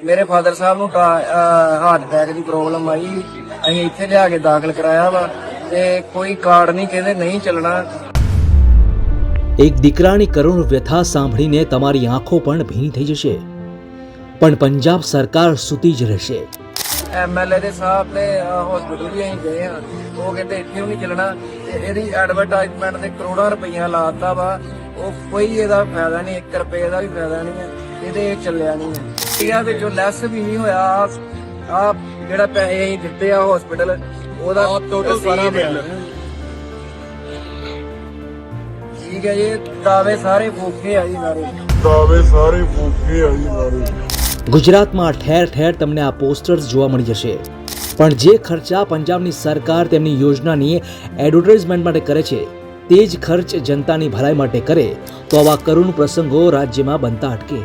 ਮੇਰੇ ਫਾਦਰ ਸਾਹਿਬ ਨੂੰ heart attack ਦੀ problem ਆਈ, ਅਸੀਂ ਇੱਥੇ ਲਿਆ ਕੇ ਦਾਖਲ ਕਰਾਇਆ ਵਾ ਤੇ કોઈ કાર્ડ નહીં ਕਹਿੰਦੇ નહીં ਚੱਲਣਾ। એક દીકરાની કરુણ વ્યથા સાંભળીને તમારી આંખો પણ ભીની થઈ જશે, પણ પંજાબ સરકાર સૂતી જ રહેશે। ਐਮਐਲਏ ਦੇ ਸਾਹਿਬ ਤੇ ਹਸਪੀਟਲ ਵੀ ਅਸੀਂ ਗਏ ਹਾਂ, ਉਹ ਕਹਿੰਦੇ ਇੱਥੇ ਵੀ ਨਹੀਂ ਚੱਲਣਾ ਤੇ ਇਹਦੀ ਐਡਵਰਟਾਈਜ਼ਮੈਂਟ ਤੇ ਕਰੋੜਾਂ ਰੁਪਈਆ ਲਾਤਾ ਵਾ, ਉਹ ਕੋਈ ਇਹਦਾ ਫਾਇਦਾ ਨਹੀਂ, 1 ਰੁਪਏ ਦਾ ਵੀ ਫਾਇਦਾ ਨਹੀਂ ਹੈ, ਇਹਦੇ ਚੱਲਿਆ ਨਹੀਂ ਹੈ। ਇਹਦੇ ਵਿੱਚੋਂ ਲੈਸ ਵੀ ਨਹੀਂ ਹੋਇਆ। ਆ ਜਿਹੜਾ ਪੈਸੇ ਅਸੀਂ ਦਿੱਤੇ ਆ ਹਸਪੀਟਲ ਉਹਦਾ ਟੋਟਲ ਸਾਰਾ ਬਿੱਲ ਠੀਕ ਹੈ ਜੀ। ਦਾਅਵੇ ਸਾਰੇ ਫੂਕੇ ਆ ਜੀ, ਸਾਰੇ ਫੂਕੇ ਆ ਜੀ ਸਾਰੇ। ગુજરાતમાં ઠેર ઠેર તમને આ પોસ્ટર્સ જોવા મળી જશે, પણ જે ખર્ચા પંજાબની સરકાર તેમની યોજનાની એડવર્ટાઇઝમેન્ટ માટે કરે છે તે જ ખર્ચ જનતાની ભલાઈ માટે કરે તો આવા કરુણ પ્રસંગો રાજ્યમાં બનતા અટકે।